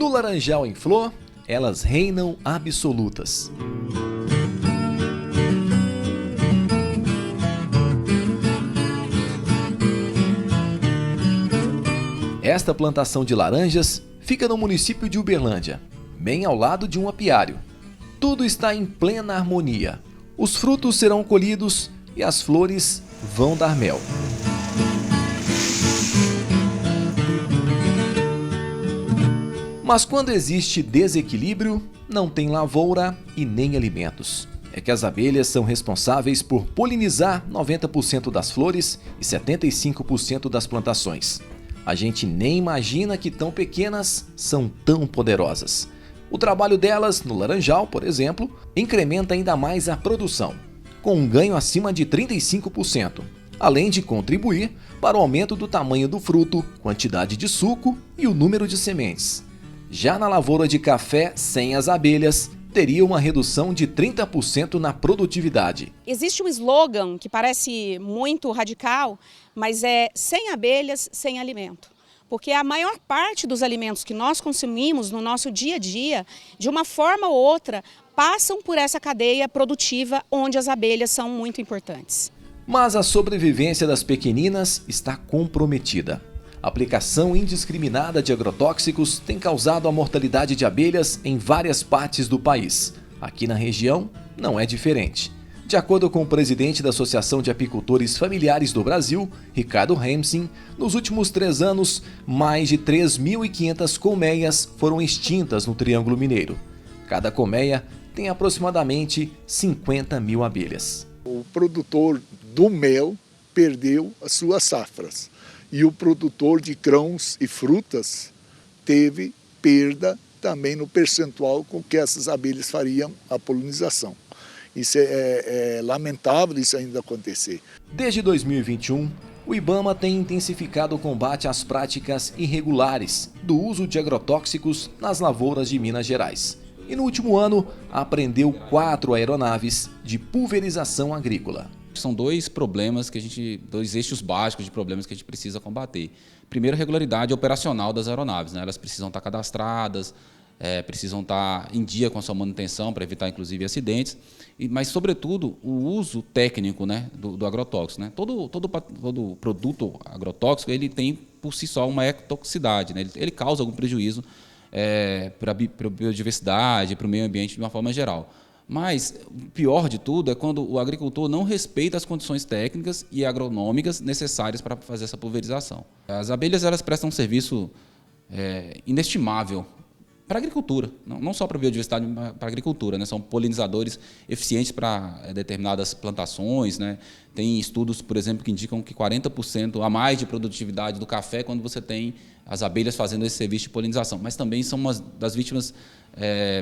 No laranjal em flor, elas reinam absolutas. Esta plantação de laranjas fica no município de Uberlândia, bem ao lado de um apiário. Tudo está em plena harmonia. Os frutos serão colhidos e as flores vão dar mel. Mas quando existe desequilíbrio, não tem lavoura e nem alimentos. É que as abelhas são responsáveis por polinizar 90% das flores e 75% das plantações. A gente nem imagina que tão pequenas são tão poderosas. O trabalho delas, no laranjal, por exemplo, incrementa ainda mais a produção, com um ganho acima de 35%, além de contribuir para o aumento do tamanho do fruto, quantidade de suco e o número de sementes. Já na lavoura de café sem as abelhas, teria uma redução de 30% na produtividade. Existe um slogan que parece muito radical, mas é sem abelhas, sem alimento. Porque a maior parte dos alimentos que nós consumimos no nosso dia a dia, de uma forma ou outra, passam por essa cadeia produtiva onde as abelhas são muito importantes. Mas a sobrevivência das pequeninas está comprometida. A aplicação indiscriminada de agrotóxicos tem causado a mortalidade de abelhas em várias partes do país. Aqui na região, não é diferente. De acordo com o presidente da Associação de Apicultores Familiares do Brasil, Ricardo Remsen, nos últimos 3 anos, mais de 3.500 colmeias foram extintas no Triângulo Mineiro. Cada colmeia tem aproximadamente 50 mil abelhas. O produtor do mel perdeu as suas safras e o produtor de grãos e frutas teve perda também no percentual com que essas abelhas fariam a polinização. Isso é lamentável isso ainda acontecer. Desde 2021, o IBAMA tem intensificado o combate às práticas irregulares do uso de agrotóxicos nas lavouras de Minas Gerais. E no último ano, apreendeu 4 aeronaves de pulverização agrícola. São dois eixos básicos de problemas que a gente precisa combater. Primeiro, a regularidade operacional das aeronaves, né? Elas precisam estar cadastradas, precisam estar em dia com a sua manutenção para evitar, inclusive, acidentes, mas, sobretudo, o uso técnico, né, do agrotóxico. Né? Todo produto agrotóxico ele tem, por si só, uma ecotoxicidade, né? Ele causa algum prejuízo para a biodiversidade, para o meio ambiente de uma forma geral. Mas o pior de tudo é quando o agricultor não respeita as condições técnicas e agronômicas necessárias para fazer essa pulverização. As abelhas elas prestam um serviço inestimável para a agricultura, não só para a biodiversidade, mas para a agricultura. Né? São polinizadores eficientes para determinadas plantações. Né? Tem estudos, por exemplo, que indicam que 40% a mais de produtividade do café quando você tem as abelhas fazendo esse serviço de polinização. Mas também são uma das vítimas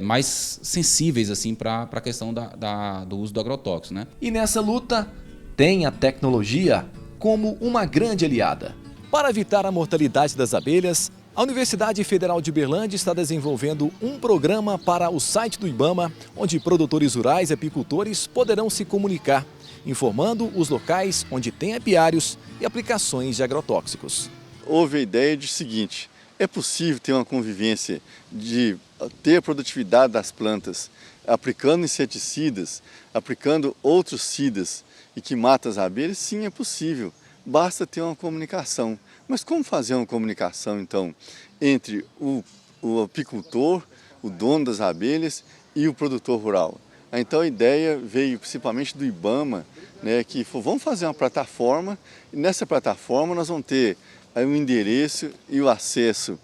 mais sensíveis assim, para a questão do uso do agrotóxico. Né? E nessa luta, tem a tecnologia como uma grande aliada. Para evitar a mortalidade das abelhas, a Universidade Federal de Uberlândia está desenvolvendo um programa para o site do IBAMA, onde produtores rurais e apicultores poderão se comunicar, informando os locais onde tem apiários e aplicações de agrotóxicos. Houve a ideia de seguinte: é possível ter uma convivência de ter a produtividade das plantas aplicando inseticidas, aplicando outros cidas e que matam as abelhas? Sim, é possível. Basta ter uma comunicação. Mas como fazer uma comunicação, então, entre o apicultor, o dono das abelhas e o produtor rural? Então a ideia veio principalmente do IBAMA, né, que vamos fazer uma plataforma, e nessa plataforma nós vamos ter o endereço e o acesso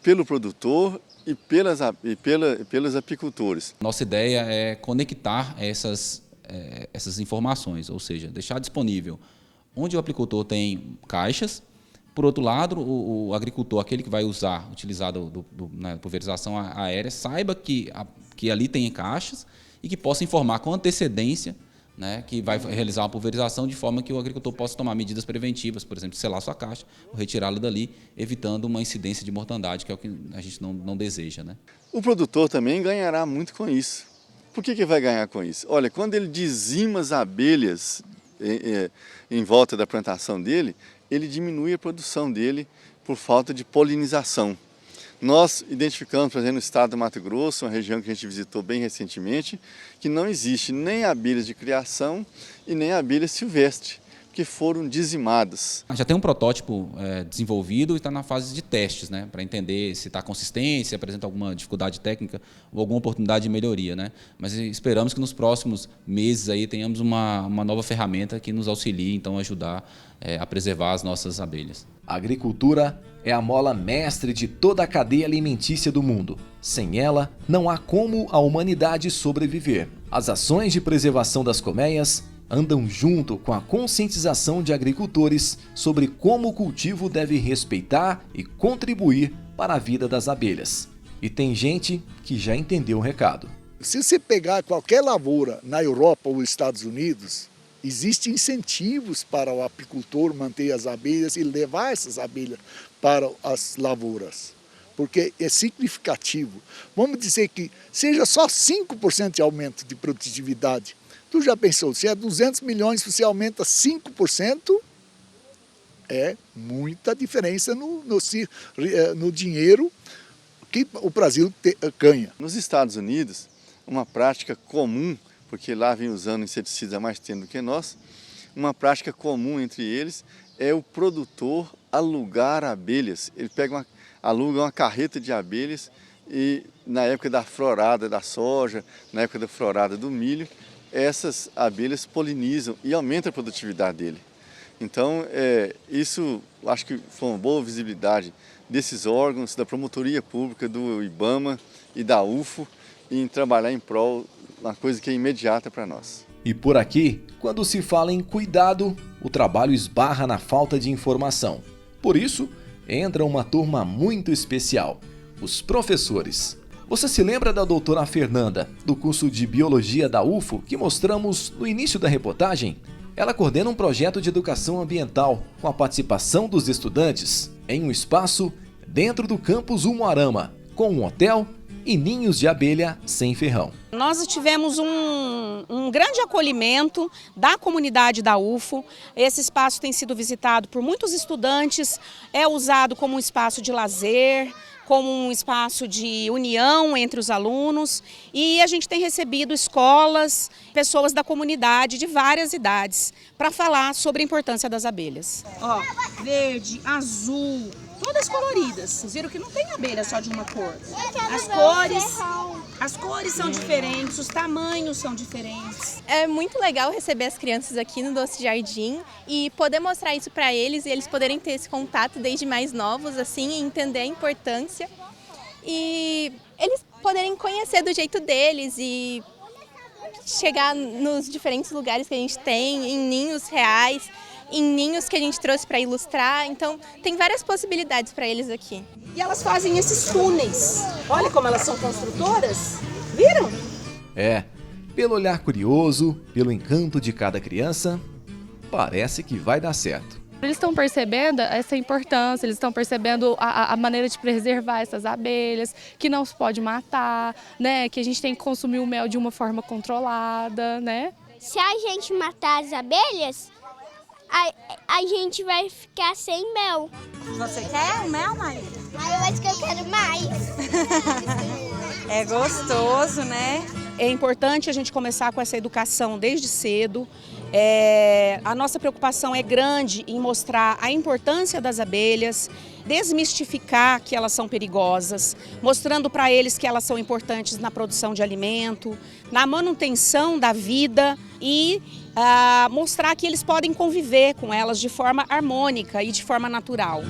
pelo produtor e pelos apicultores. Nossa ideia é conectar essas informações, ou seja, deixar disponível onde o apicultor tem caixas. Por outro lado, o agricultor, aquele que vai utilizar na pulverização aérea, saiba que ali tem caixas e que possa informar com antecedência, né, que vai realizar uma pulverização de forma que o agricultor possa tomar medidas preventivas, por exemplo, selar sua caixa ou retirá-la dali, evitando uma incidência de mortandade, que é o que a gente não deseja. Né? O produtor também ganhará muito com isso. Por que vai ganhar com isso? Olha, quando ele dizima as abelhas em volta da plantação dele, ele diminui a produção dele por falta de polinização. Nós identificamos, por exemplo, no estado do Mato Grosso, uma região que a gente visitou bem recentemente, que não existe nem abelhas de criação e nem abelhas silvestres, que foram dizimadas. Já tem um protótipo desenvolvido e está na fase de testes, né, para entender se está consistente, se apresenta alguma dificuldade técnica ou alguma oportunidade de melhoria, né? Mas esperamos que nos próximos meses aí tenhamos uma nova ferramenta que nos auxilie, então, a ajudar a preservar as nossas abelhas. A agricultura é a mola mestre de toda a cadeia alimentícia do mundo. Sem ela, não há como a humanidade sobreviver. As ações de preservação das colmeias andam junto com a conscientização de agricultores sobre como o cultivo deve respeitar e contribuir para a vida das abelhas. E tem gente que já entendeu o recado. Se você pegar qualquer lavoura na Europa ou nos Estados Unidos, existem incentivos para o apicultor manter as abelhas e levar essas abelhas para as lavouras, porque é significativo. Vamos dizer que seja só 5% de aumento de produtividade. Tu já pensou, se é 200 milhões, você aumenta 5%, é muita diferença no dinheiro que o Brasil ganha. Nos Estados Unidos, uma prática comum, porque lá vem usando inseticidas há mais tempo do que nós, uma prática comum entre eles é o produtor alugar abelhas. Ele aluga uma carreta de abelhas e na época da florada da soja, na época da florada do milho, essas abelhas polinizam e aumentam a produtividade dele. Então, isso acho que foi uma boa visibilidade desses órgãos, da Promotoria Pública, do IBAMA e da UFO, em trabalhar em prol uma coisa que é imediata para nós. E por aqui, quando se fala em cuidado, o trabalho esbarra na falta de informação. Por isso, entra uma turma muito especial, os professores. Você se lembra da doutora Fernanda, do curso de Biologia da UFO, que mostramos no início da reportagem? Ela coordena um projeto de educação ambiental com a participação dos estudantes em um espaço dentro do campus Umuarama, com um hotel e ninhos de abelha sem ferrão. Nós tivemos um grande acolhimento da comunidade da UFO. Esse espaço tem sido visitado por muitos estudantes, é usado como um espaço de lazer, como um espaço de união entre os alunos, e a gente tem recebido escolas, pessoas da comunidade de várias idades para falar sobre a importância das abelhas. Ó, verde, azul, todas coloridas. Vocês viram que não tem abelha só de uma cor. As cores são diferentes, os tamanhos são diferentes. É muito legal receber as crianças aqui no Doce Jardim e poder mostrar isso para eles e eles poderem ter esse contato desde mais novos, assim, e entender a importância. E eles poderem conhecer do jeito deles e chegar nos diferentes lugares que a gente tem, em ninhos reais, em ninhos que a gente trouxe para ilustrar. Então, tem várias possibilidades para eles aqui. E elas fazem esses túneis. Olha como elas são construtoras. Viram? Pelo olhar curioso, pelo encanto de cada criança, parece que vai dar certo. Eles estão percebendo essa importância, eles estão percebendo a maneira de preservar essas abelhas, que não se pode matar, né? Que a gente tem que consumir o mel de uma forma controlada, né? Se a gente matar as abelhas, a gente vai ficar sem mel. Você quer o mel, Maíra? Eu acho que eu quero mais. É gostoso, né? É importante a gente começar com essa educação desde cedo. A nossa preocupação é grande em mostrar a importância das abelhas, desmistificar que elas são perigosas, mostrando para eles que elas são importantes na produção de alimento, na manutenção da vida e mostrar que eles podem conviver com elas de forma harmônica e de forma natural.